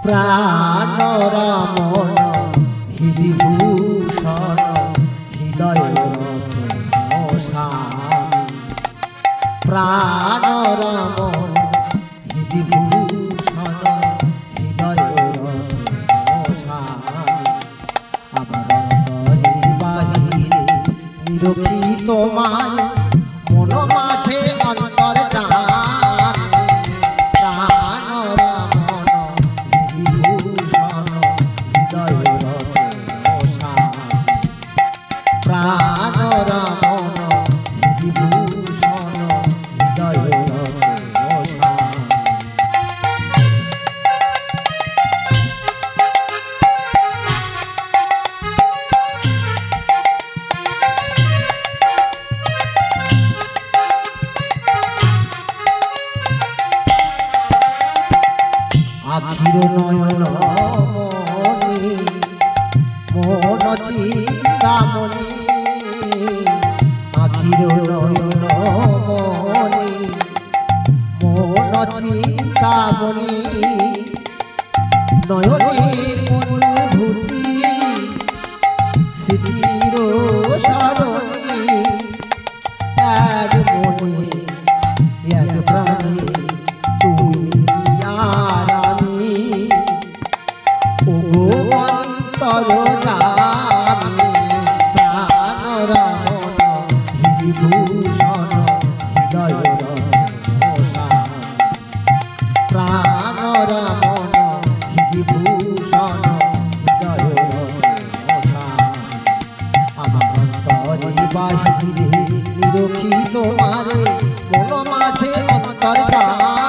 প্রাণ রমণ হৃদিভূষণ হৃদয় স্বামী প্রাণ রমণ হৃদিভূষণ হৃদয় স্বামী আমার অন্তরে বাহিরে নিরখি তোমায় মন মাঝে অন্তর আখির নয়ন মনি মন চিন্তামণি আখির নয়ন মনি মন চিন্তামণি নয়নের অনুভূতি স্মৃতির স্মরণী এক মনে এক প্রাণী তুমি তরজামি প্রাণ রমণ হৃদিভূষণ হৃদয় প্রাণ রমণ হৃদিভূষণ হৃদয় আমার অন্তরে বাহিরে নিরখি তোমারে মন মাঝে অন্তর্যামী